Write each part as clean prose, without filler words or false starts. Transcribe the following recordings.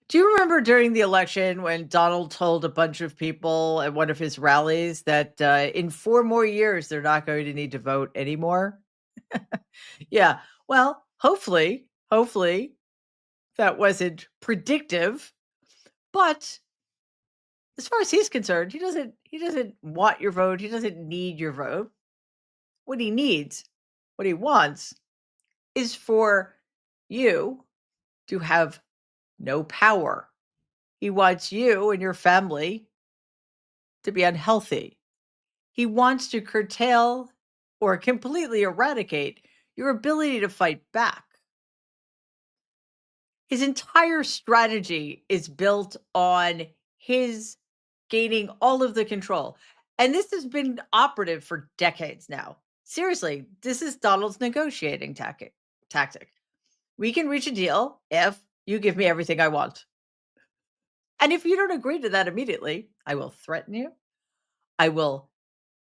Do you remember during the election when Donald told a bunch of people at one of his rallies that in 4 more years they're not going to need to vote anymore? Yeah. Well, hopefully that wasn't predictive. But as far as he's concerned, he doesn't want your vote. He doesn't need your vote. What he needs, what he wants, is for you to have no power. He wants you and your family to be unhealthy. He wants to curtail or completely eradicate your ability to fight back. His entire strategy is built on his gaining all of the control. And this has been operative for decades now. Seriously, this is Donald's negotiating tactic. We can reach a deal if you give me everything I want. And if you don't agree to that immediately, I will threaten you. I will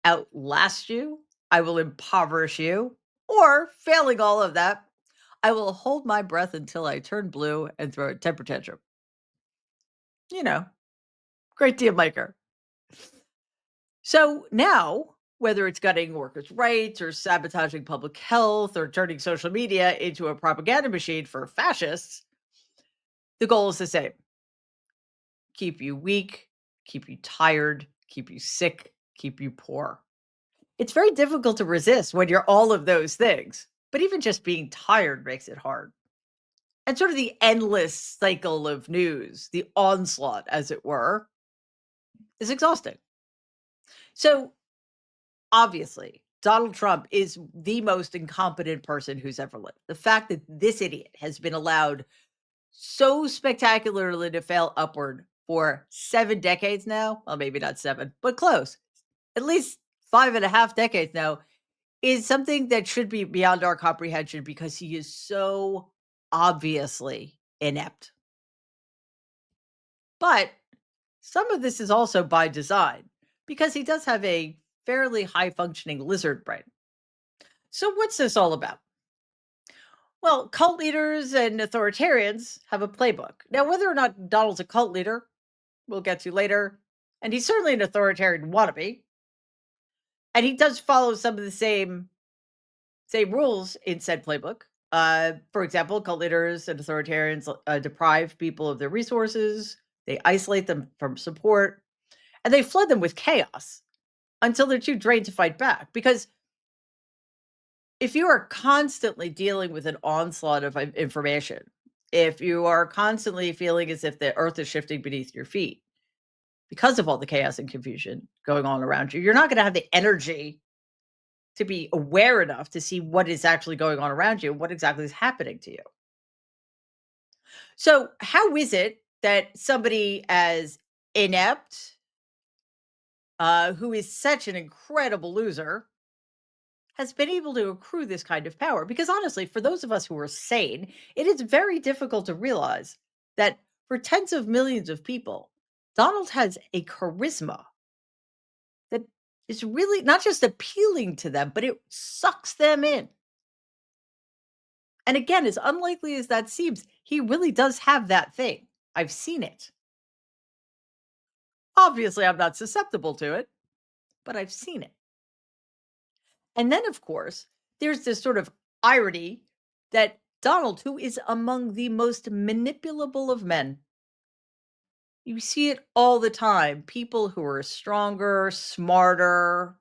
outlast you, I will impoverish you, or failing all of that, I will hold my breath until I turn blue and throw a temper tantrum. You know, great deal maker. So now, whether it's gutting workers' rights or sabotaging public health or turning social media into a propaganda machine for fascists, the goal is the same: keep you weak, keep you tired, keep you sick, keep you poor. It's very difficult to resist when you're all of those things, but even just being tired makes it hard. And sort of the endless cycle of news, the onslaught, as it were, is exhausting. So obviously, Donald Trump is the most incompetent person who's ever lived. The fact that this idiot has been allowed so spectacularly to fail upward for 7 decades now, well, maybe not seven, but close, at least 5.5 decades now, is something that should be beyond our comprehension because he is so obviously inept. But some of this is also by design because he does have a fairly high functioning lizard brain. So, what's this all about? Well, cult leaders and authoritarians have a playbook. Now, whether or not Donald's a cult leader, we'll get to later, and he's certainly an authoritarian wannabe, and he does follow some of the same rules in said playbook. For example, cult leaders and authoritarians deprive people of their resources, they isolate them from support, and they flood them with chaos until they're too drained to fight back. Because if you are constantly dealing with an onslaught of information, if you are constantly feeling as if the earth is shifting beneath your feet because of all the chaos and confusion going on around you, you're not going to have the energy to be aware enough to see what is actually going on around you and what exactly is happening to you. So, how is it that somebody as inept, who is such an incredible loser, has been able to accrue this kind of power? Because honestly, for those of us who are sane, it is very difficult to realize that for tens of millions of people, Donald has a charisma that is really not just appealing to them, but it sucks them in. And again, as unlikely as that seems, he really does have that thing. I've seen it. Obviously, I'm not susceptible to it, but I've seen it. And then, of course, there's this sort of irony that Donald, who is among the most manipulable of men, you see it all the time. People who are stronger, smarter,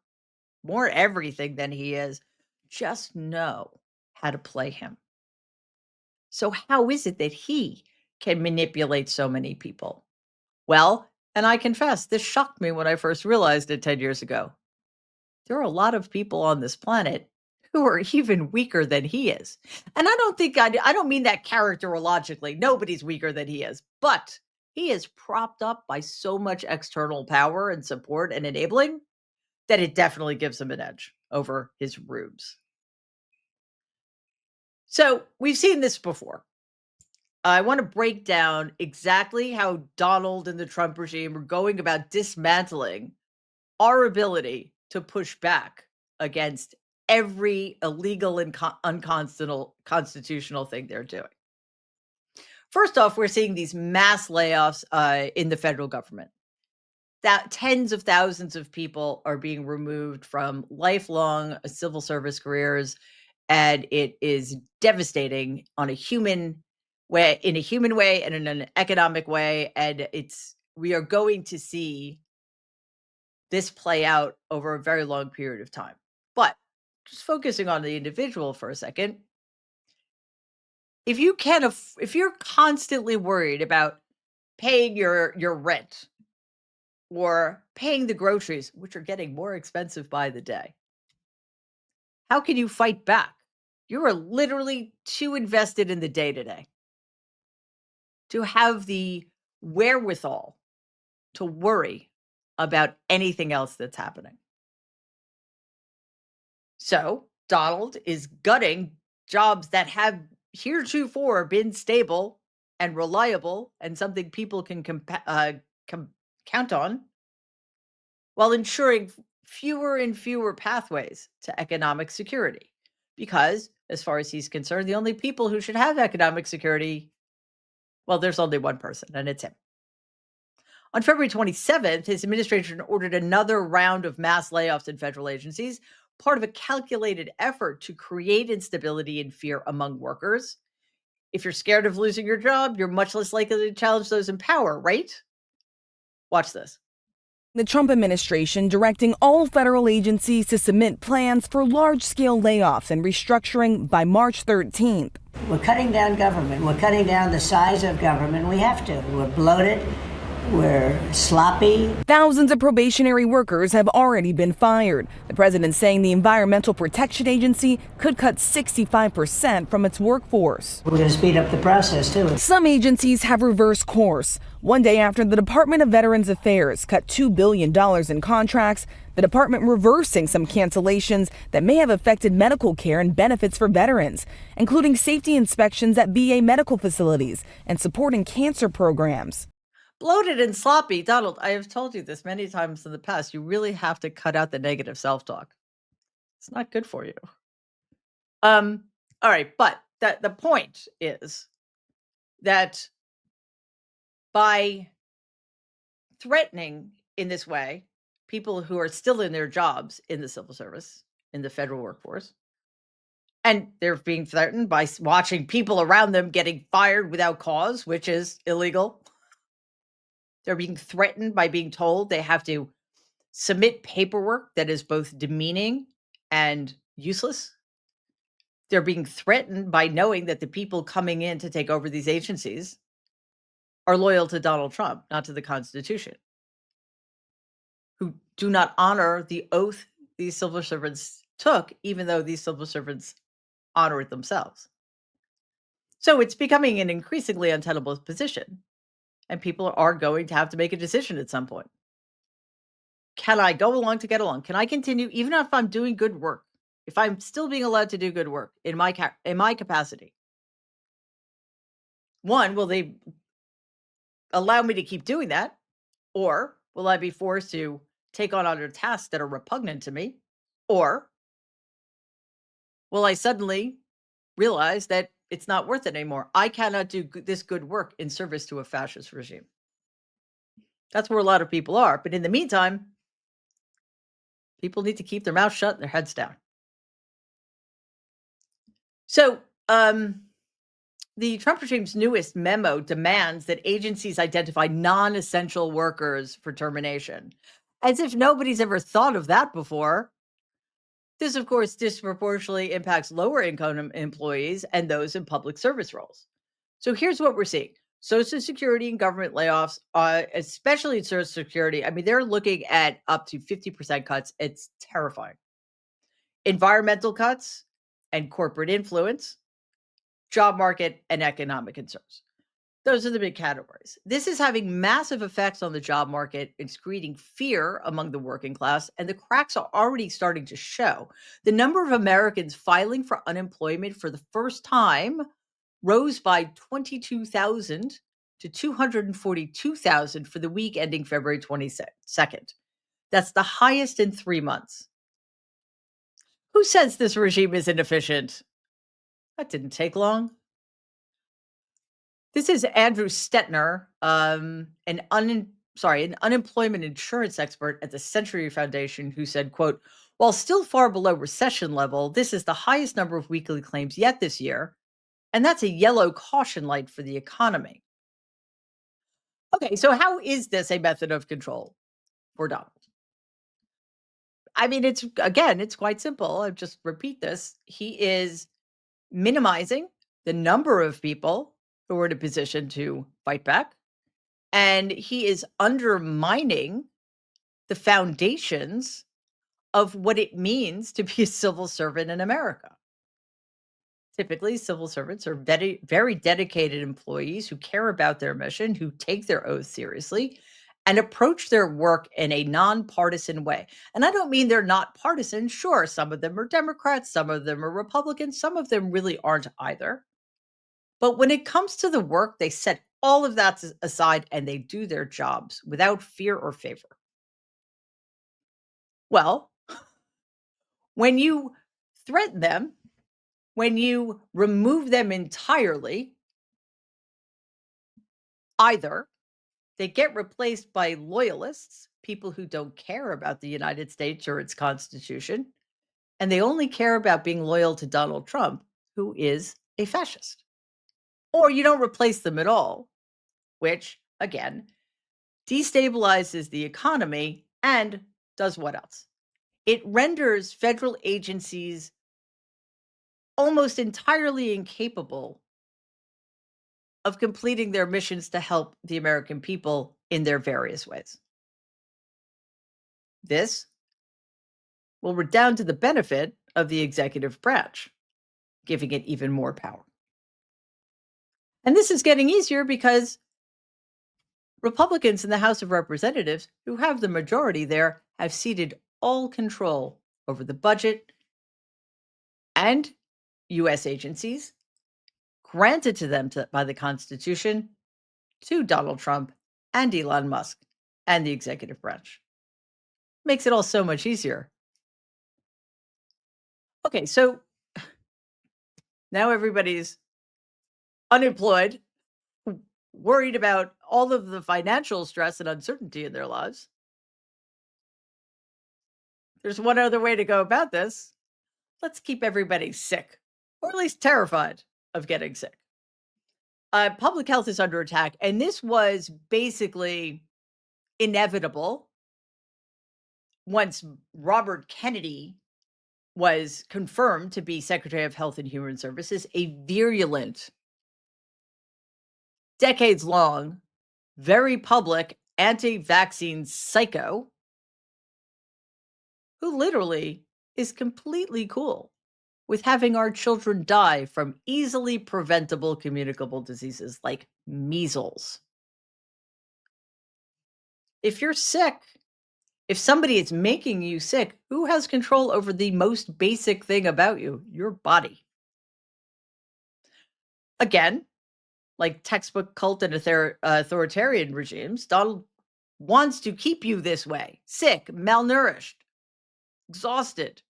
more everything than he is, just know how to play him. So, how is it that he can manipulate so many people? Well, and I confess, this shocked me when I first realized it 10 years ago. There are a lot of people on this planet who are even weaker than he is. And I don't mean that characterologically. Nobody's weaker than he is, but he is propped up by so much external power and support and enabling that it definitely gives him an edge over his rubes. So we've seen this before. I want to break down exactly how Donald and the Trump regime are going about dismantling our ability to push back against every illegal and unconstitutional constitutional thing they're doing. First off, we're seeing these mass layoffs in the federal government. That tens of thousands of people are being removed from lifelong civil service careers, and it is devastating on a human way and in an economic way, and it's we are going to see this play out over a very long period of time. But just focusing on the individual for a second, if you're constantly worried about paying your rent or paying the groceries, which are getting more expensive by the day, how can you fight back? You are literally too invested in the day to day to have the wherewithal to worry about anything else that's happening. So Donald is gutting jobs that have heretofore been stable and reliable and something people can com- count on, while ensuring fewer and fewer pathways to economic security. Because, as far as he's concerned, the only people who should have economic security, well, there's only one person, and it's him. On February 27th, his administration ordered another round of mass layoffs in federal agencies, part of a calculated effort to create instability and fear among workers. If you're scared of losing your job, you're much less likely to challenge those in power, right? Watch this. The Trump administration directing all federal agencies to submit plans for large-scale layoffs and restructuring by March 13th. We're cutting down government. We're cutting down the size of government. We have to. We're bloated. We're sloppy. Thousands of probationary workers have already been fired. The president saying the Environmental Protection Agency could cut 65% from its workforce. We're going to speed up the process, too. Some agencies have reversed course. One day after the Department of Veterans Affairs cut $2 billion in contracts, the department reversing some cancellations that may have affected medical care and benefits for veterans, including safety inspections at VA medical facilities and supporting cancer programs. Bloated and sloppy. Donald, I have told you this many times in the past. You really have to cut out the negative self-talk. It's not good for you. All right, but the point is that by threatening in this way people who are still in their jobs in the civil service, in the federal workforce, and they're being threatened by watching people around them getting fired without cause, which is illegal. They're being threatened by being told they have to submit paperwork that is both demeaning and useless. They're being threatened by knowing that the people coming in to take over these agencies are loyal to Donald Trump, not to the Constitution, who do not honor the oath these civil servants took, even though these civil servants honor it themselves. So it's becoming an increasingly untenable position, and people are going to have to make a decision at some point. Can I go along to get along? Can I continue even if I'm doing good work? If I'm still being allowed to do good work in my capacity? One, will they allow me to keep doing that? Or will I be forced to take on other tasks that are repugnant to me? Or will I suddenly realize that it's not worth it anymore? I cannot do this good work in service to a fascist regime. That's where a lot of people are. But in the meantime, people need to keep their mouths shut and their heads down. So, the Trump regime's newest memo demands that agencies identify non-essential workers for termination, as if nobody's ever thought of that before. This, of course, disproportionately impacts lower income employees and those in public service roles. So here's what we're seeing. Social Security and government layoffs, especially in Social Security. I mean, they're looking at up to 50% cuts. It's terrifying. Environmental cuts and corporate influence, job market, and economic concerns. Those are the big categories. This is having massive effects on the job market. It's creating fear among the working class, and the cracks are already starting to show. The number of Americans filing for unemployment for the first time rose by 22,000 to 242,000 for the week ending February 22nd. That's the highest in 3 months. Who says this regime is inefficient? That didn't take long. This is Andrew Stetner, an unemployment insurance expert at the Century Foundation, who said, "quote While still far below recession level, this is the highest number of weekly claims yet this year, and that's a yellow caution light for the economy." Okay, so how is this a method of control for Donald? I mean, it's quite simple. I just repeat this. He is minimizing the number of people who are in a position to fight back. And he is undermining the foundations of what it means to be a civil servant in America. Typically, civil servants are very, very dedicated employees who care about their mission, who take their oath seriously, and approach their work in a nonpartisan way. And I don't mean they're not partisan. Sure, some of them are Democrats, some of them are Republicans, some of them really aren't either. But when it comes to the work, they set all of that aside and they do their jobs without fear or favor. Well, when you threaten them, when you remove them entirely, either they get replaced by loyalists, people who don't care about the United States or its constitution, and they only care about being loyal to Donald Trump, who is a fascist. Or you don't replace them at all, which, again, destabilizes the economy and does what else? It renders federal agencies almost entirely incapable of completing their missions to help the American people in their various ways. This will redound to the benefit of the executive branch, giving it even more power. And this is getting easier because Republicans in the House of Representatives, who have the majority there, have ceded all control over the budget and U.S. agencies granted to them by the Constitution to Donald Trump and Elon Musk and the executive branch. Makes it all so much easier. Okay, so now everybody's unemployed, worried about all of the financial stress and uncertainty in their lives. There's one other way to go about this. Let's keep everybody sick, or at least terrified of getting sick. Public health is under attack, and this was basically inevitable once Robert Kennedy was confirmed to be Secretary of Health and Human Services, a virulent, decades long, very public anti vaccine psycho who literally is completely cool with having our children die from easily preventable communicable diseases like measles. If you're sick, if somebody is making you sick, who has control over the most basic thing about you? Your body. Again, like textbook cult and authoritarian regimes, Donald wants to keep you this way, sick, malnourished, exhausted.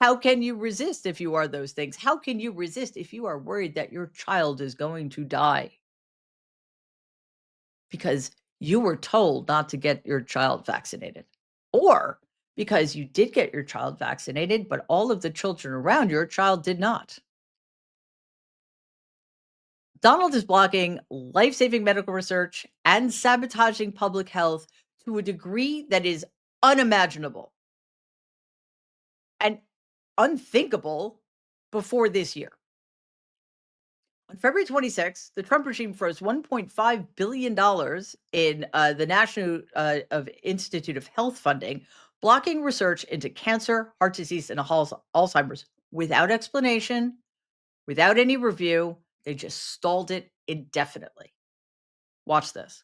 How can you resist if you are those things? How can you resist if you are worried that your child is going to die? Because you were told not to get your child vaccinated, or because you did get your child vaccinated, but all of the children around your child did not. Donald is blocking life saving medical research and sabotaging public health to a degree that is unimaginable and unthinkable before this year. On February 26th, the Trump regime froze $1.5 billion in the National Institute of Health funding, blocking research into cancer, heart disease, and Alzheimer's without explanation, without any review. They just stalled it indefinitely. Watch this.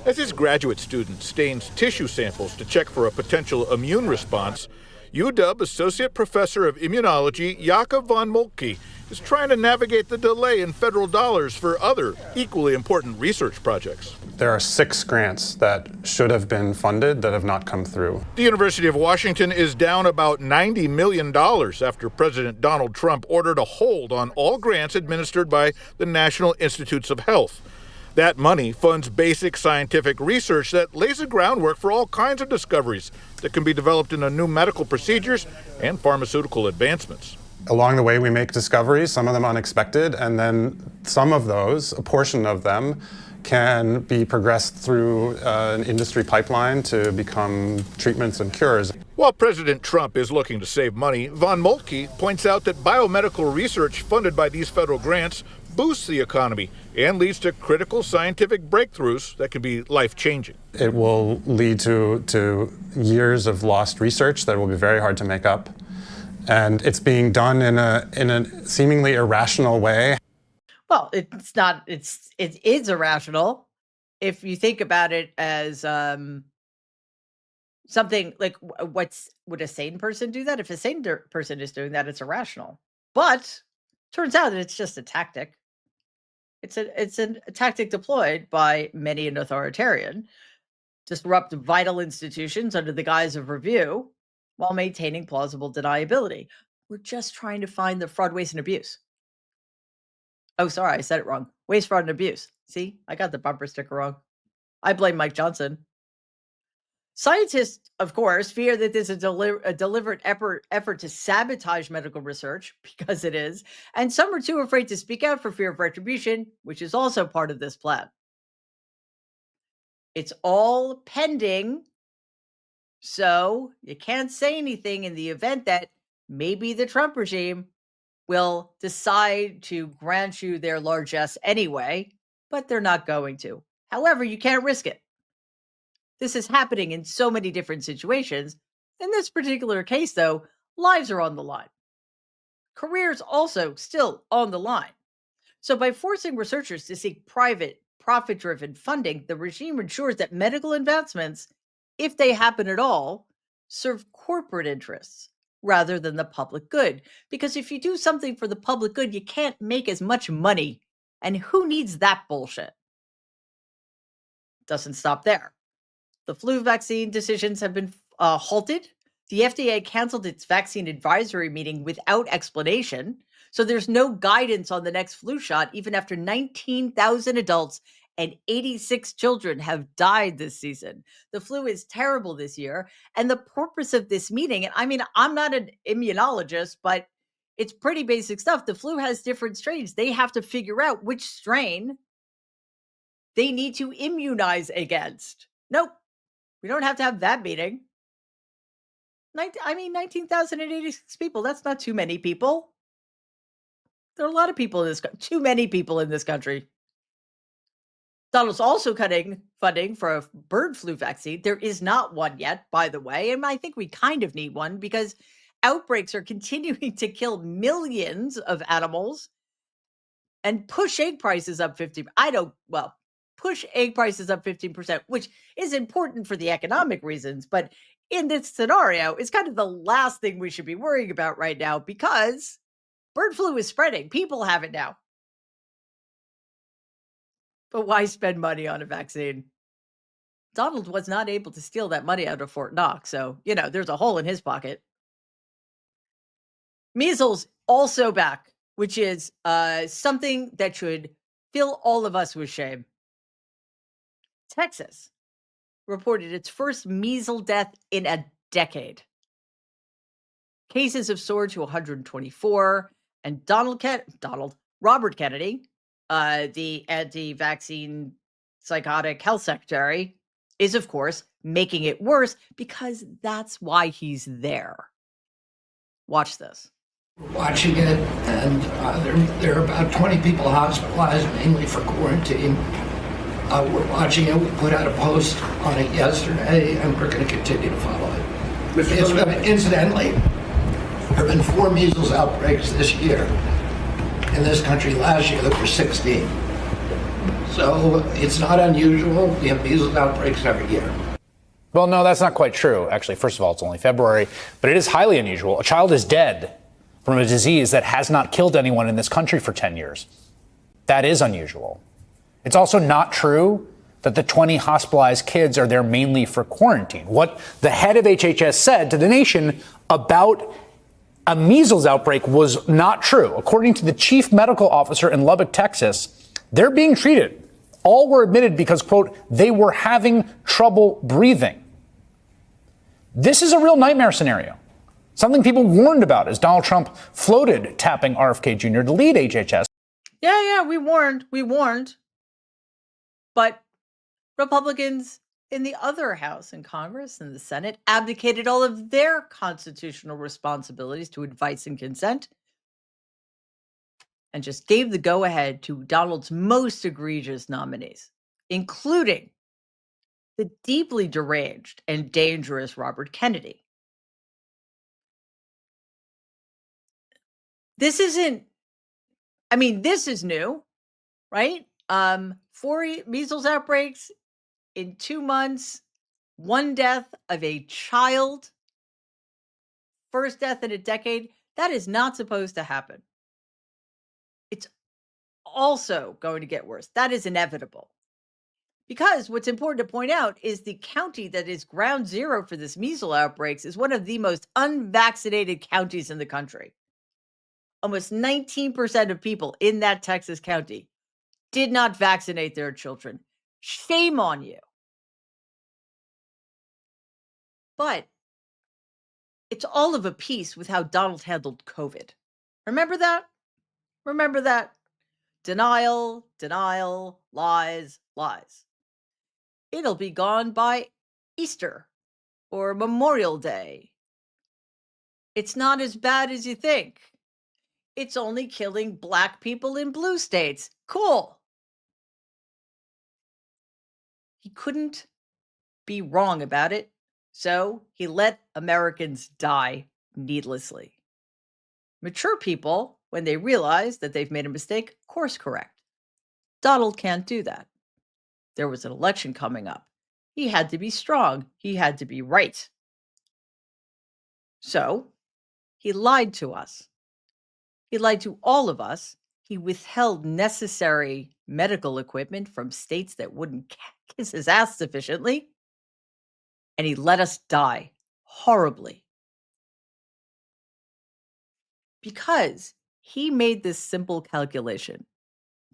As his graduate student stains tissue samples to check for a potential immune response, UW Associate Professor of Immunology Jakob von Moltke is trying to navigate the delay in federal dollars for other equally important research projects. There are 6 grants that should have been funded that have not come through. The University of Washington is down about $90 million after President Donald Trump ordered a hold on all grants administered by the National Institutes of Health. That money funds basic scientific research that lays the groundwork for all kinds of discoveries that can be developed into new medical procedures and pharmaceutical advancements. Along the way, we make discoveries, some of them unexpected, and then some of those, a portion of them, can be progressed through an industry pipeline to become treatments and cures. While President Trump is looking to save money, von Moltke points out that biomedical research funded by these federal grants boosts the economy and leads to critical scientific breakthroughs that can be life-changing. It will lead to years of lost research that will be very hard to make up. And it's being done in a seemingly irrational way. Well, it's not. It is irrational if you think about it as something like would a sane person do that? If a sane person is doing that, it's irrational. But turns out that it's just a tactic. It's a tactic deployed by many an authoritarian, disrupt vital institutions under the guise of review while maintaining plausible deniability. We're just trying to find the fraud, waste, and abuse. Oh, sorry, I said it wrong. Waste, fraud, and abuse. See, I got the bumper sticker wrong. I blame Mike Johnson. Scientists, of course, fear that this is a deliberate effort to sabotage medical research, because it is, and some are too afraid to speak out for fear of retribution, which is also part of this plan. It's all pending, so you can't say anything in the event that maybe the Trump regime will decide to grant you their largesse anyway, but they're not going to. However, you can't risk it. This is happening in so many different situations. In this particular case, though, lives are on the line. Careers also still on the line. So by forcing researchers to seek private, profit-driven funding, the regime ensures that medical advancements, if they happen at all, serve corporate interests rather than the public good. Because if you do something for the public good, you can't make as much money. And who needs that bullshit? Doesn't stop there. The flu vaccine decisions have been halted. The FDA canceled its vaccine advisory meeting without explanation. So there's no guidance on the next flu shot, even after 19,000 adults and 86 children have died this season. The flu is terrible this year. And the purpose of this meeting, and I mean, I'm not an immunologist, but it's pretty basic stuff. The flu has different strains. They have to figure out which strain they need to immunize against. Nope. We don't have to have that meeting. 19,086 people. That's not too many people. There are a lot of people in this too many people in this country. Donald's also cutting funding for a bird flu vaccine. There is not one yet, by the way. And I think we kind of need one because outbreaks are continuing to kill millions of animals and push egg prices up 50. Push egg prices up 15%, which is important for the economic reasons. But in this scenario, it's kind of the last thing we should be worrying about right now because bird flu is spreading. People have it now. But why spend money on a vaccine? Donald was not able to steal that money out of Fort Knox. So, there's a hole in his pocket. Measles also back, which is something that should fill all of us with shame. Texas reported its first measles death in a decade. Cases have soared to 124, and Robert Kennedy, the anti-vaccine psychotic health secretary, is of course making it worse because that's why he's there. Watch this. We're watching it, and there are about 20 people hospitalized, mainly for quarantine. We're watching it. We put out a post on it yesterday, and we're going to continue to follow it. Incidentally, there have been 4 measles outbreaks this year. In this country last year, there were 16. So it's not unusual. We have measles outbreaks every year. Well, no, that's not quite true. Actually, first of all, it's only February, but it is highly unusual. A child is dead from a disease that has not killed anyone in this country for 10 years. That is unusual. It's also not true that the 20 hospitalized kids are there mainly for quarantine. What the head of HHS said to the nation about a measles outbreak was not true. According to the chief medical officer in Lubbock, Texas, they're being treated. All were admitted because, quote, they were having trouble breathing. This is a real nightmare scenario, something people warned about as Donald Trump floated tapping RFK Jr. to lead HHS. Yeah, we warned. But Republicans in the other House and Congress and the Senate abdicated all of their constitutional responsibilities to advice and consent and just gave the go-ahead to Donald's most egregious nominees, including the deeply deranged and dangerous Robert Kennedy. This is new, right? 4 measles outbreaks in 2 months, 1 death of a child, first death in a decade. That is not supposed to happen. It's also going to get worse. That is inevitable. Because what's important to point out is the county that is ground zero for this measles outbreaks is one of the most unvaccinated counties in the country. Almost 19% of people in that Texas county did not vaccinate their children. Shame on you. But it's all of a piece with how Donald handled COVID. Remember that? Remember that? Denial, lies. It'll be gone by Easter or Memorial Day. It's not as bad as you think. It's only killing black people in blue states. Cool. He couldn't be wrong about it, so he let Americans die needlessly. Mature people, when they realize that they've made a mistake, course correct. Donald can't do that. There was an election coming up. He had to be strong. He had to be right. So he lied to us. He lied to all of us. He withheld necessary medical equipment from states that wouldn't kiss his ass sufficiently. And he let us die horribly. Because he made this simple calculation.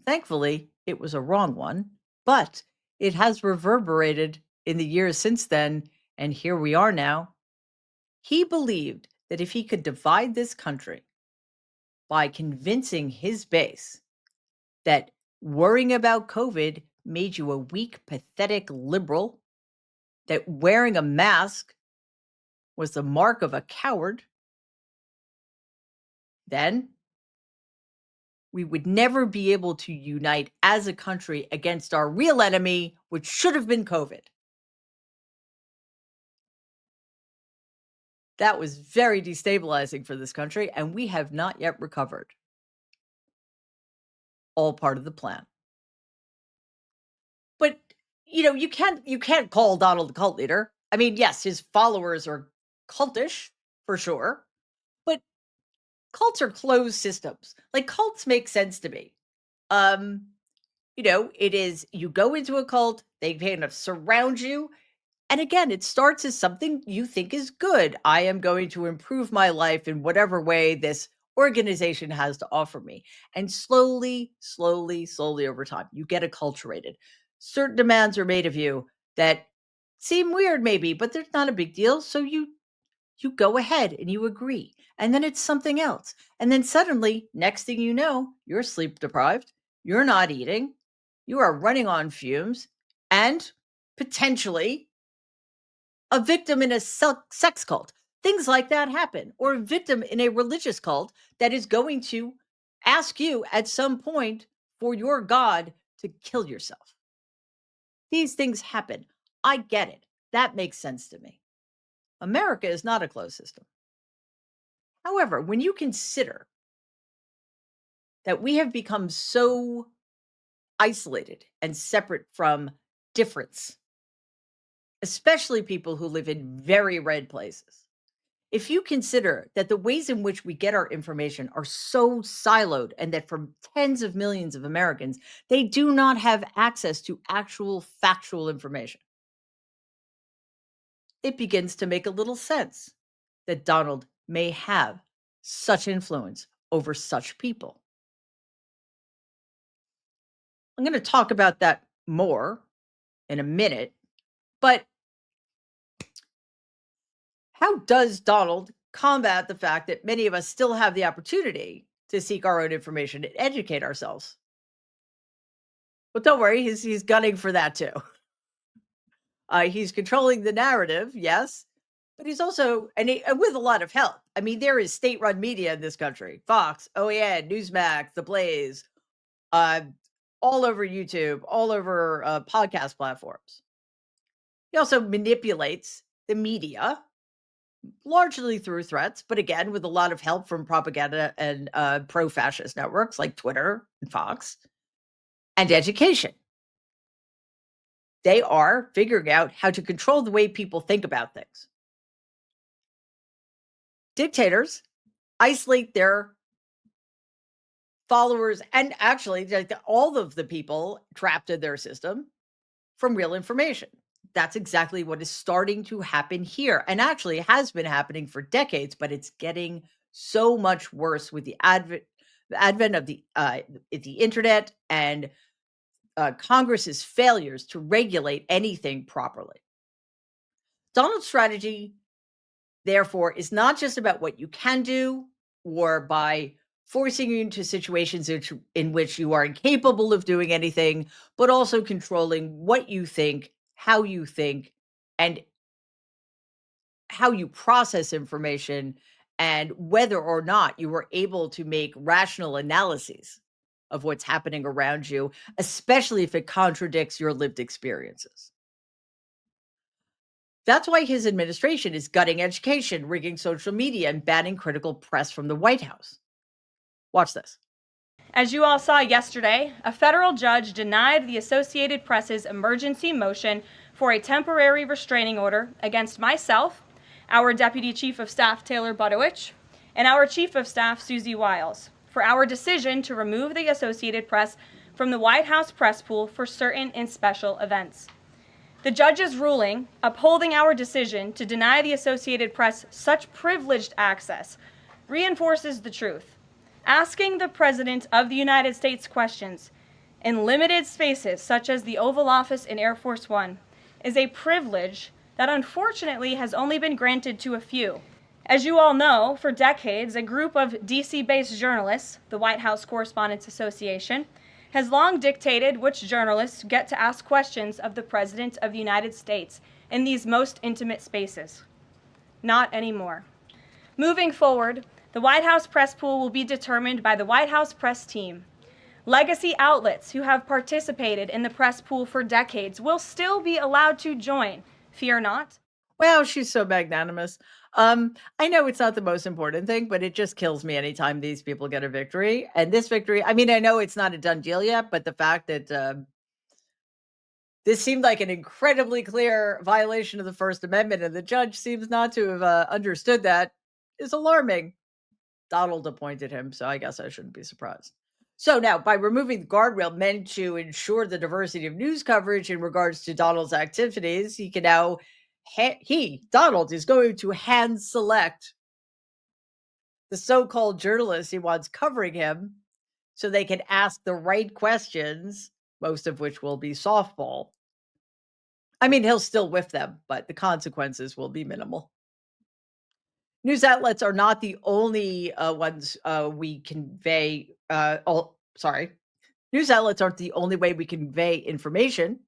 Thankfully, it was a wrong one, but it has reverberated in the years since then, and here we are now. He believed that if he could divide this country by convincing his base that worrying about COVID made you a weak, pathetic liberal, that wearing a mask was the mark of a coward, then we would never be able to unite as a country against our real enemy, which should have been COVID. That was very destabilizing for this country, and we have not yet recovered. All part of the plan. But you can't call Donald a cult leader. I mean, yes, his followers are cultish for sure, but cults are closed systems. Like cults make sense to me. It is you go into a cult, they kind of surround you. And again, it starts as something you think is good. I am going to improve my life in whatever way this organization has to offer me. And slowly over time, you get acculturated. Certain demands are made of you that seem weird maybe, but they're not a big deal. So you go ahead and you agree. And then it's something else. And then suddenly, next thing you know, you're sleep deprived, you're not eating, you are running on fumes, and potentially a victim in a sex cult. Things like that happen. Or a victim in a religious cult that is going to ask you at some point for your God to kill yourself. These things happen. I get it. That makes sense to me. America is not a closed system. However, when you consider that we have become so isolated and separate from difference, especially people who live in very red places. If you consider that the ways in which we get our information are so siloed and that for tens of millions of Americans, they do not have access to actual factual information, it begins to make a little sense that Donald may have such influence over such people. I'm going to talk about that more in a minute, but how does Donald combat the fact that many of us still have the opportunity to seek our own information and educate ourselves? But don't worry, he's gunning for that too. He's controlling the narrative, yes, but he's also and with a lot of help. I mean, there is state-run media in this country: Fox, OAN, Newsmax, The Blaze, uh, all over YouTube, all over podcast platforms. He also manipulates the media largely through threats, but again, with a lot of help from propaganda and pro-fascist networks like Twitter and Fox, and education. They are figuring out how to control the way people think about things. Dictators isolate their followers and actually all of the people trapped in their system from real information. That's exactly what is starting to happen here, and actually has been happening for decades, but it's getting so much worse with the advent of the internet and Congress's failures to regulate anything properly. Donald's strategy, therefore, is not just about what you can do or by forcing you into situations in which you are incapable of doing anything, but also controlling what you think, and how you process information, and whether or not you are able to make rational analyses of what's happening around you, especially if it contradicts your lived experiences. That's why his administration is gutting education, rigging social media, and banning critical press from the White House. Watch this. As you all saw yesterday, a federal judge denied the Associated Press's emergency motion for a temporary restraining order against myself, our Deputy Chief of Staff Taylor Budowich, and our Chief of Staff Susie Wiles for our decision to remove the Associated Press from the White House press pool for certain and special events. The judge's ruling, upholding our decision to deny the Associated Press such privileged access, reinforces the truth. Asking the President of the United States questions in limited spaces such as the Oval Office in Air Force One is a privilege that unfortunately has only been granted to a few. As you all know, for decades, a group of DC-based journalists, the White House Correspondents Association, has long dictated which journalists get to ask questions of the President of the United States in these most intimate spaces. Not anymore. Moving forward, the White House press pool will be determined by the White House press team. Legacy outlets who have participated in the press pool for decades will still be allowed to join. Fear not. Wow, she's so magnanimous. I know it's not the most important thing, but it just kills me anytime these people get a victory. And this victory, I mean, I know it's not a done deal yet, but the fact that this seemed like an incredibly clear violation of the First Amendment, and the judge seems not to have understood that, is alarming. Donald appointed him, so I guess I shouldn't be surprised. So now, by removing the guardrail meant to ensure the diversity of news coverage in regards to Donald's activities, he can now, Donald, is going to hand select the so-called journalists he wants covering him so they can ask the right questions, most of which will be softball. I mean, he'll still whiff them, but the consequences will be minimal. News outlets are not the only ones we convey. News outlets aren't the only way we convey information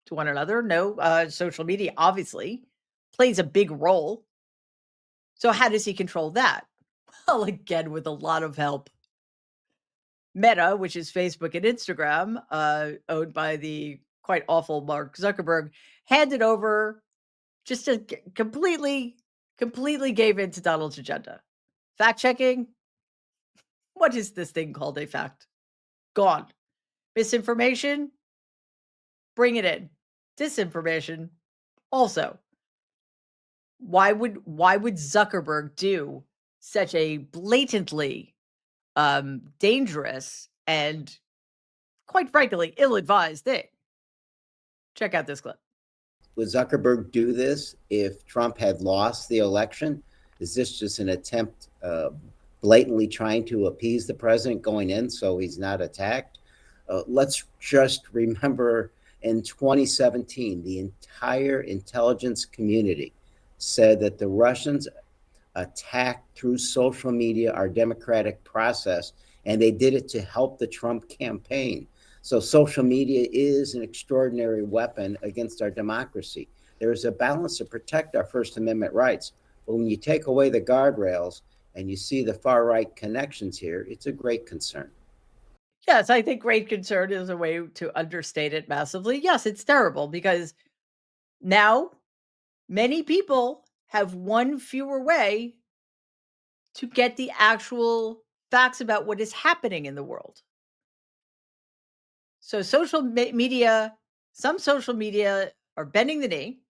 to one another. No, social media obviously plays a big role. So how does he control that? Well, again, with a lot of help. Meta, which is Facebook and Instagram, owned by the quite awful Mark Zuckerberg, handed over just to completely gave in to Donald's agenda. Fact checking. What is this thing called a fact? Gone. Misinformation. Bring it in. Disinformation. Also, why would Zuckerberg do such a blatantly dangerous and quite frankly ill-advised thing? Check out this clip. Would Zuckerberg do this if Trump had lost the election? Is this just an attempt, blatantly trying to appease the president going in so he's not attacked? Let's just remember in 2017, the entire intelligence community said that the Russians attacked through social media our democratic process, and they did it to help the Trump campaign. So social media is an extraordinary weapon against our democracy. There is a balance to protect our First Amendment rights. But when you take away the guardrails and you see the far right connections here, it's a great concern. Yes, I think great concern is a way to understate it massively. Yes, it's terrible because now many people have one fewer way to get the actual facts about what is happening in the world. So media, some social media are bending the knee.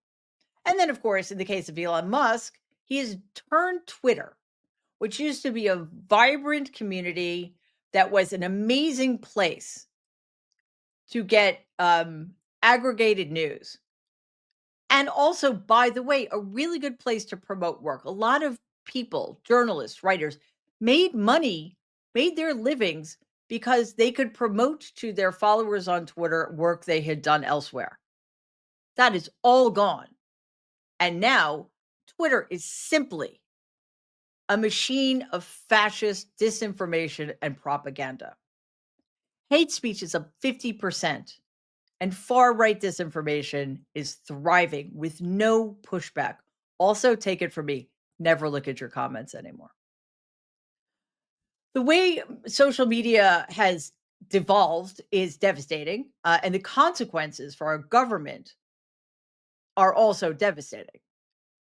And then, of course, in the case of Elon Musk, he has turned Twitter, which used to be a vibrant community that was an amazing place to get aggregated news. And also, by the way, a really good place to promote work. A lot of people, journalists, writers, made money, made their livings because they could promote to their followers on Twitter work they had done elsewhere. That is all gone. And now Twitter is simply a machine of fascist disinformation and propaganda. Hate speech is up 50%, and far right disinformation is thriving with no pushback. Also, take it from me, never look at your comments anymore. The way social media has devolved is devastating, and the consequences for our government are also devastating.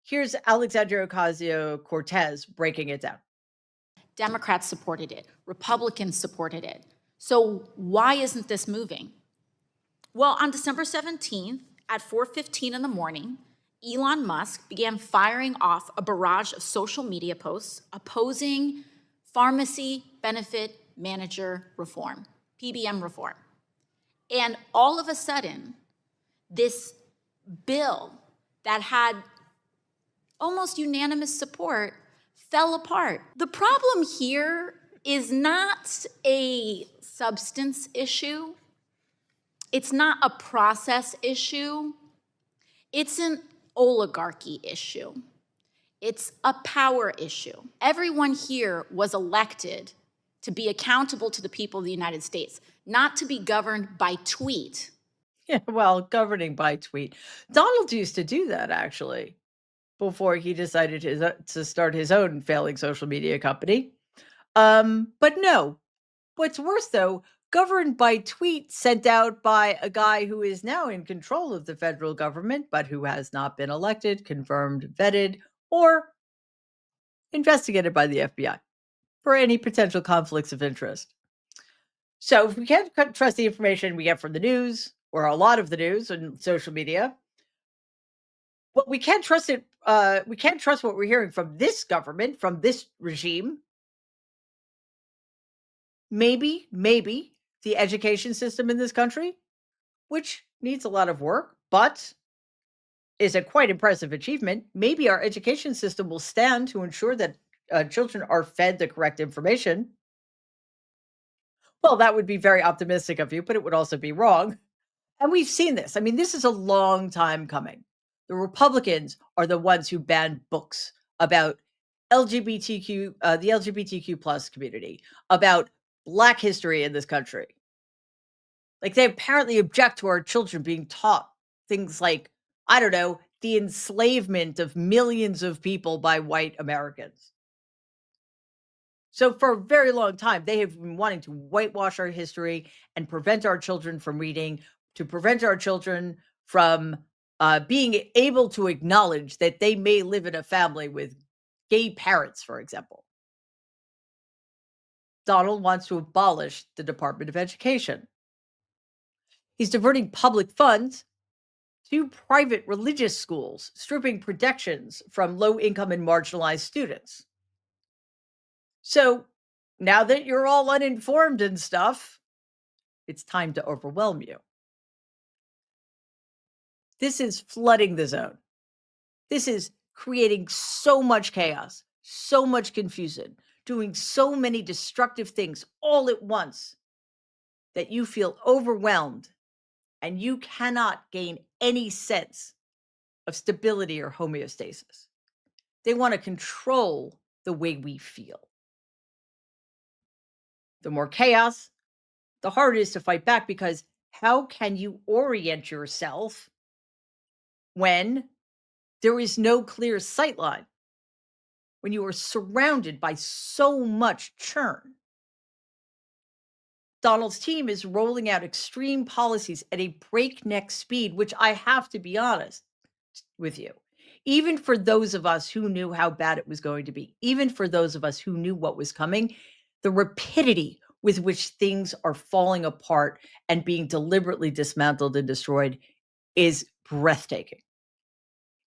Here's Alexandria Ocasio-Cortez breaking it down. Democrats supported it. Republicans supported it. So why isn't this moving? Well, on December 17th at 4:15 in the morning, Elon Musk began firing off a barrage of social media posts opposing pharmacy benefit manager reform, PBM reform. And all of a sudden, this bill that had almost unanimous support fell apart. The problem here is not a substance issue. It's not a process issue. It's an oligarchy issue. It's a power issue. Everyone here was elected to be accountable to the people of the United States, not to be governed by tweet. Yeah, well, governing by tweet. Donald used to do that actually before he decided to start his own failing social media company. But no, what's worse though, governed by tweet sent out by a guy who is now in control of the federal government, but who has not been elected, confirmed, vetted, or investigated by the FBI for any potential conflicts of interest. So if we can't trust the information we get from the news or a lot of the news and social media, well, we can't trust it. We can't trust what we're hearing from this government, from this regime. Maybe the education system in this country, which needs a lot of work, but is a quite impressive achievement. Maybe our education system will stand to ensure that children are fed the correct information. Well, that would be very optimistic of you, but it would also be wrong. And we've seen this. I mean, this is a long time coming. The Republicans are the ones who banned books about the LGBTQ plus community, about Black history in this country. Like they apparently object to our children being taught things like, I don't know, the enslavement of millions of people by white Americans. So for a very long time, they have been wanting to whitewash our history and prevent our children from reading, to prevent our children from being able to acknowledge that they may live in a family with gay parents, for example. Donald wants to abolish the Department of Education. He's diverting public funds to private religious schools, stripping protections from low income and marginalized students. So now that you're all uninformed and stuff, it's time to overwhelm you. This is flooding the zone. This is creating so much chaos, so much confusion, doing so many destructive things all at once that you feel overwhelmed and you cannot gain any sense of stability or homeostasis. They want to control the way we feel. The more chaos, the harder it is to fight back, because how can you orient yourself when there is no clear sight line? When you are surrounded by so much churn? Donald's team is rolling out extreme policies at a breakneck speed, which I have to be honest with you. Even for those of us who knew how bad it was going to be, even for those of us who knew what was coming, the rapidity with which things are falling apart and being deliberately dismantled and destroyed is breathtaking.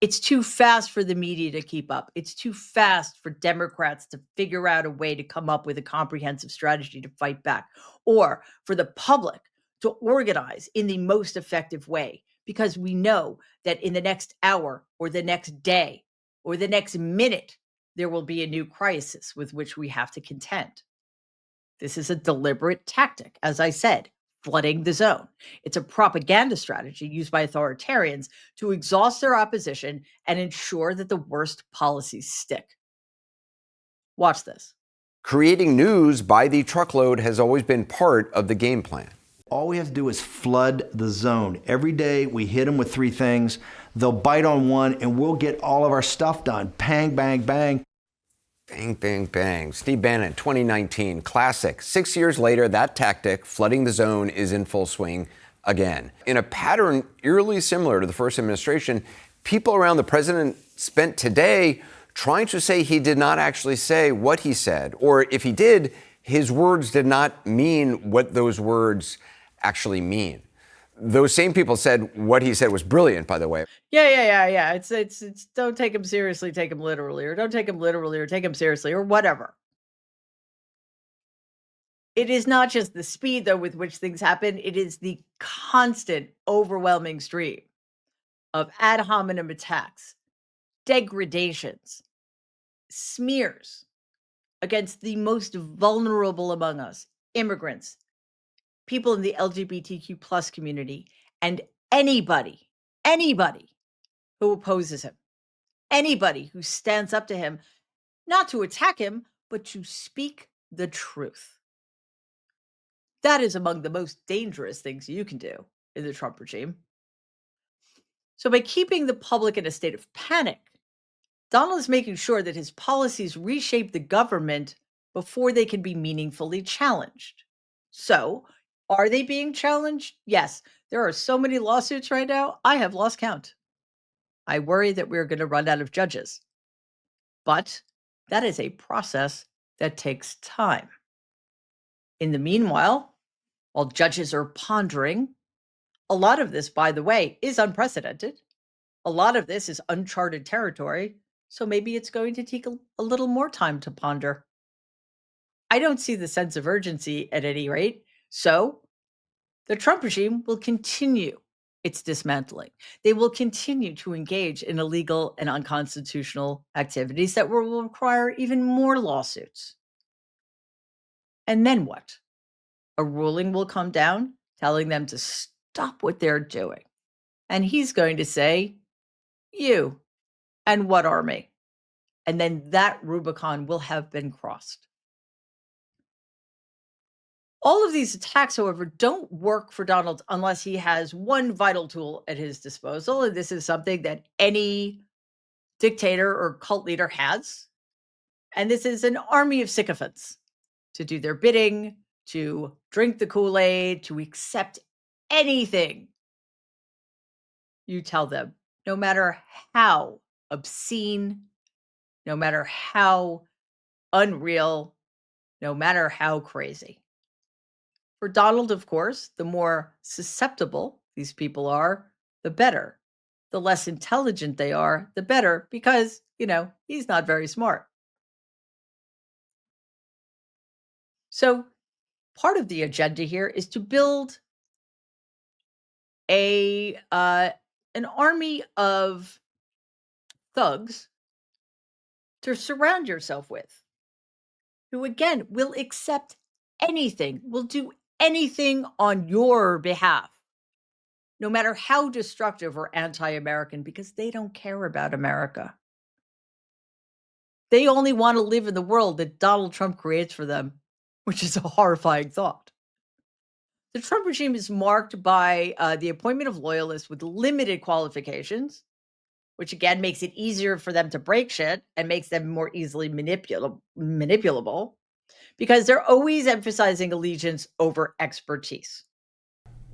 It's too fast for the media to keep up. It's too fast for Democrats to figure out a way to come up with a comprehensive strategy to fight back, or for the public to organize in the most effective way, because we know that in the next hour or the next day or the next minute, there will be a new crisis with which we have to contend. This is a deliberate tactic, as I said, flooding the zone. It's a propaganda strategy used by authoritarians to exhaust their opposition and ensure that the worst policies stick. Watch this. Creating news by the truckload has always been part of the game plan. All we have to do is flood the zone. Every day we hit them with 3 things. They'll bite on one and we'll get all of our stuff done. Bang, bang, bang. Bang, bang, bang. Steve Bannon, 2019, classic. 6 years later, that tactic, flooding the zone, is in full swing again. In a pattern eerily similar to the first administration, people around the president spent today trying to say he did not actually say what he said, or if he did, his words did not mean what those words actually mean. Those same people said what he said was brilliant, by the way. Yeah. It's don't take him seriously, take him literally, or don't take him literally, or take him seriously, or whatever. It is not just the speed, though, with which things happen. It is the constant, overwhelming stream of ad hominem attacks, degradations, smears against the most vulnerable among us, immigrants, people in the LGBTQ plus community, and anybody who opposes him, anybody who stands up to him, not to attack him, but to speak the truth. That is among the most dangerous things you can do in the Trump regime. So by keeping the public in a state of panic, Donald is making sure that his policies reshape the government before they can be meaningfully challenged. So, are they being challenged? Yes. There are so many lawsuits right now, I have lost count. I worry that we're going to run out of judges. But that is a process that takes time. In the meanwhile, while judges are pondering, a lot of this, by the way, is unprecedented. A lot of this is uncharted territory. So maybe it's going to take a little more time to ponder. I don't see the sense of urgency at any rate. So the Trump regime will continue its dismantling. They will continue to engage in illegal and unconstitutional activities that will require even more lawsuits. And then what? A ruling will come down telling them to stop what they're doing. And he's going to say, you and what army? And then that Rubicon will have been crossed. All of these attacks, however, don't work for Donald unless he has one vital tool at his disposal. And this is something that any dictator or cult leader has. And this is an army of sycophants to do their bidding, to drink the Kool-Aid, to accept anything you tell them, no matter how obscene, no matter how unreal, no matter how crazy. For Donald, of course, the more susceptible these people are, the better. the less intelligent they are, the better, because, he's not very smart. So part of the agenda here is to build an army of thugs to surround yourself with, who again will accept anything, will do anything on your behalf, no matter how destructive or anti-American, because they don't care about America. They only want to live in the world that Donald Trump creates for them, which is a horrifying thought. The Trump regime is marked by the appointment of loyalists with limited qualifications, which again makes it easier for them to break shit and makes them more easily manipulable, because they're always emphasizing allegiance over expertise.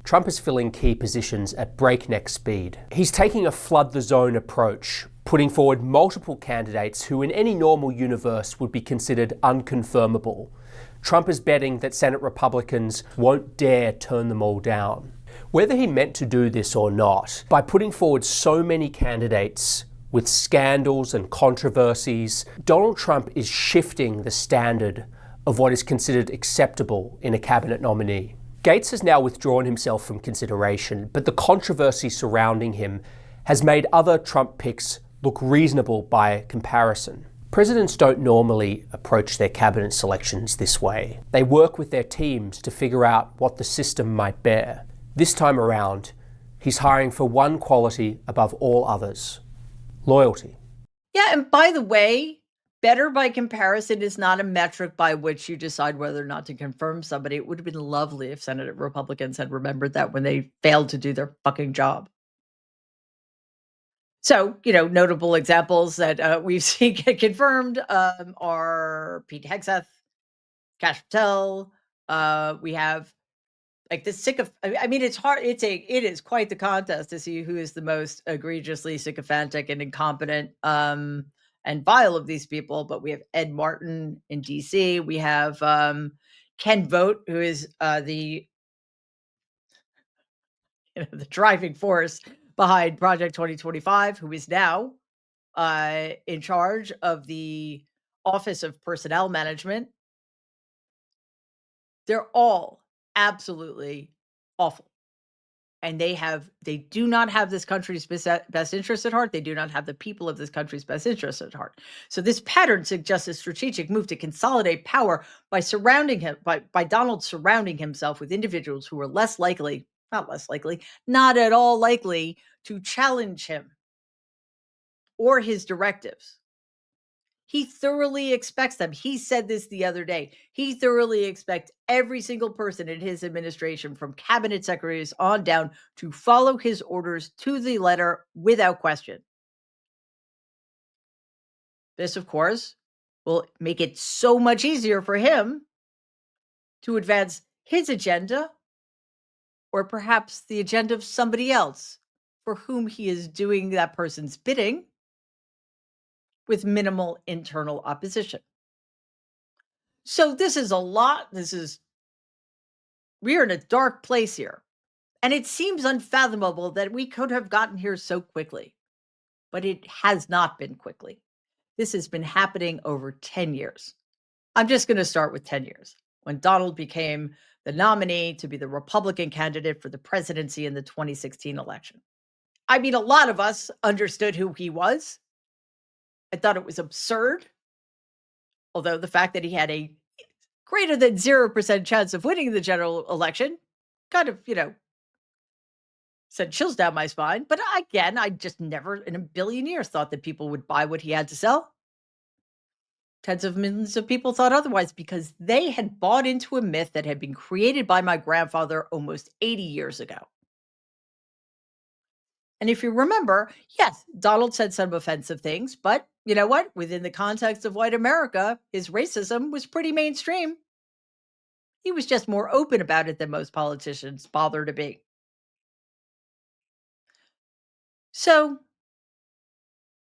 Trump is filling key positions at breakneck speed. He's taking a flood the zone approach, putting forward multiple candidates who in any normal universe would be considered unconfirmable. Trump is betting that Senate Republicans won't dare turn them all down. Whether he meant to do this or not, by putting forward so many candidates with scandals and controversies, Donald Trump is shifting the standard of what is considered acceptable in a cabinet nominee. Gates has now withdrawn himself from consideration, but the controversy surrounding him has made other Trump picks look reasonable by comparison. Presidents don't normally approach their cabinet selections this way. They work with their teams to figure out what the system might bear. This time around, he's hiring for one quality above all others: loyalty. Yeah, and by the way, better by comparison is not a metric by which you decide whether or not to confirm somebody. It would have been lovely if Senate Republicans had remembered that when they failed to do their fucking job. So, notable examples that we've seen get confirmed are Pete Hegseth, Kash Patel. We have like this it's hard. It is quite the contest to see who is the most egregiously sycophantic and incompetent and vile of these people. But we have Ed Martin in DC. We have Ken Vogt, who is the the driving force behind Project 2025, who is now in charge of the Office of Personnel Management. They're all absolutely awful. And they do not have this country's best interest at heart. They do not have the people of this country's best interest at heart. So this pattern suggests a strategic move to consolidate power by Donald surrounding himself with individuals who are not at all likely to challenge him or his directives. He thoroughly expects them. He said this the other day. He thoroughly expects every single person in his administration, from cabinet secretaries on down, to follow his orders to the letter without question. This, of course, will make it so much easier for him to advance his agenda, or perhaps the agenda of somebody else for whom he is doing that person's bidding with minimal internal opposition. So this is a lot. We're in a dark place here. And it seems unfathomable that we could have gotten here so quickly. But it has not been quickly. This has been happening over 10 years. I'm just going to start with 10 years, when Donald became the nominee to be the Republican candidate for the presidency in the 2016 election. I mean, a lot of us understood who he was. I thought it was absurd. Although the fact that he had a greater than 0% chance of winning the general election kind of, sent chills down my spine. But again, I just never in a billion years thought that people would buy what he had to sell. Tens of millions of people thought otherwise, because they had bought into a myth that had been created by my grandfather almost 80 years ago. And if you remember, yes, Donald said some offensive things, but you know what? Within the context of white America, his racism was pretty mainstream. He was just more open about it than most politicians bother to be. So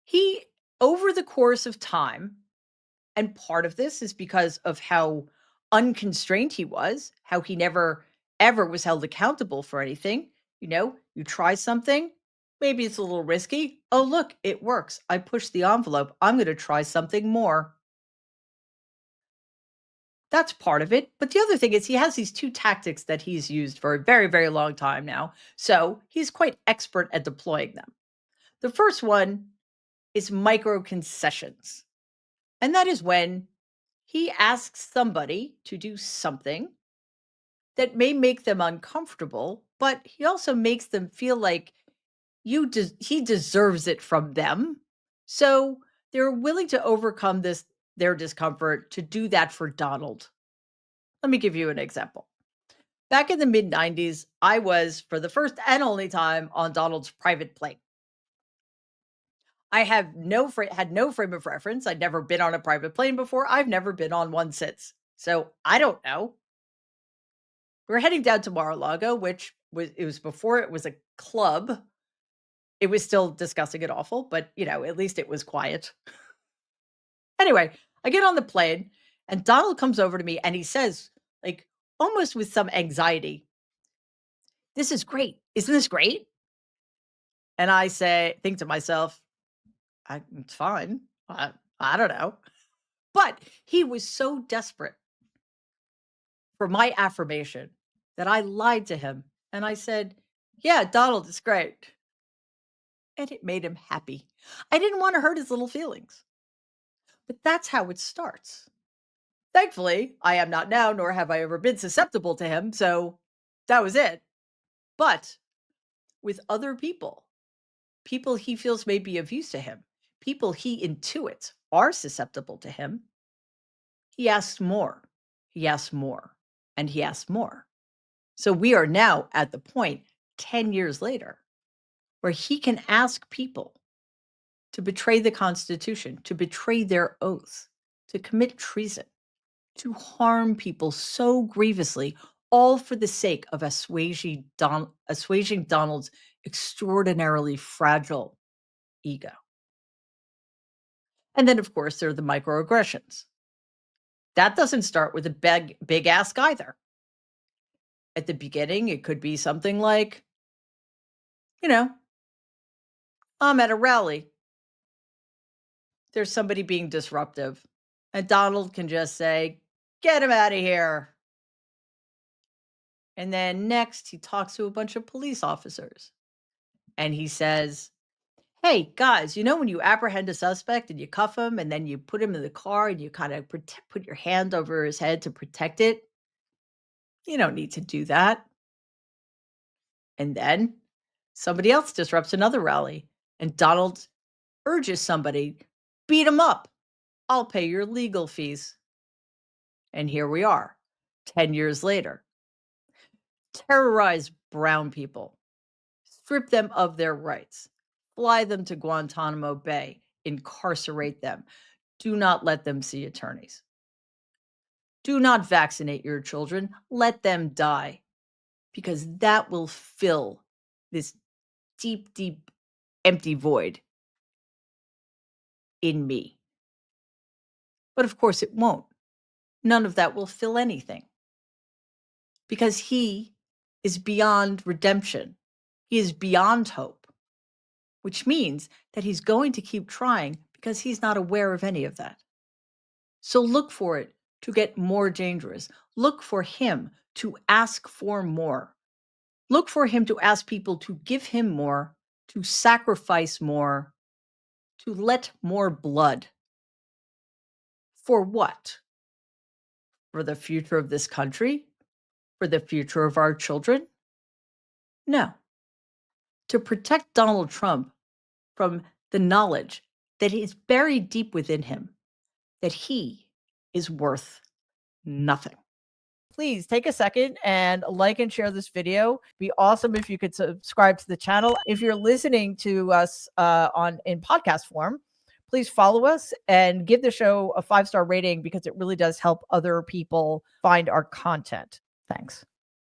he, over the course of time, and part of this is because of how unconstrained he was, how he never ever was held accountable for anything. You try something, Maybe it's a little risky. Oh, look, it works. I pushed the envelope. I'm going to try something more. That's part of it. But the other thing is he has these two tactics that he's used for a very, very long time now. So he's quite expert at deploying them. The first one is micro concessions. And that is when he asks somebody to do something that may make them uncomfortable, but he also makes them feel like he deserves it from them. So they're willing to overcome their discomfort to do that for Donald. Let me give you an example. Back in the mid 90s, I was, for the first and only time, on Donald's private plane. I have had no frame of reference. I'd never been on a private plane before. I've never been on one since. So I don't know. We're heading down to Mar-a-Lago, which was before it was a club. It was still disgusting and awful, but at least it was quiet. Anyway, I get on the plane and Donald comes over to me and he says, like, almost with some anxiety, "This is great. Isn't this great?" And I think to myself, it's fine. I don't know. But he was so desperate for my affirmation that I lied to him and I said, "Yeah, Donald, it's great." And it made him happy. I didn't want to hurt his little feelings. But that's how it starts. Thankfully, I am not now, nor have I ever been susceptible to him. So that was it. But with other people he feels may be of use to him, people he intuits are susceptible to him, he asks more, he asks more, and he asks more. So we are now at the point 10 years later where he can ask people to betray the Constitution, to betray their oaths, to commit treason, to harm people so grievously, all for the sake of assuaging Donald's extraordinarily fragile ego. And then, of course, there are the microaggressions. That doesn't start with a big ask either. At the beginning, it could be something like, I'm at a rally. There's somebody being disruptive. And Donald can just say, "Get him out of here." And then next, he talks to a bunch of police officers. And he says, "Hey, guys, when you apprehend a suspect and you cuff him and then you put him in the car and you kind of put your hand over his head to protect it? You don't need to do that." And then somebody else disrupts another rally and Donald urges somebody, "Beat him up. I'll pay your legal fees." And here we are, 10 years later. Terrorize brown people, strip them of their rights, fly them to Guantanamo Bay, incarcerate them. Do not let them see attorneys. Do not vaccinate your children. Let them die, because that will fill this deep, deep, empty void in me. But of course, it won't. None of that will fill anything, because he is beyond redemption. He is beyond hope, which means that he's going to keep trying because he's not aware of any of that. So look for it to get more dangerous. Look for him to ask for more. Look for him to ask people to give him more, to sacrifice more, to let more blood. For what? For the future of this country? For the future of our children? No. To protect Donald Trump from the knowledge that is buried deep within him that he is worth nothing. Please take a second and like and share this video. It'd be awesome if you could subscribe to the channel. If you're listening to us in podcast form, please follow us and give the show a 5-star rating because it really does help other people find our content. Thanks.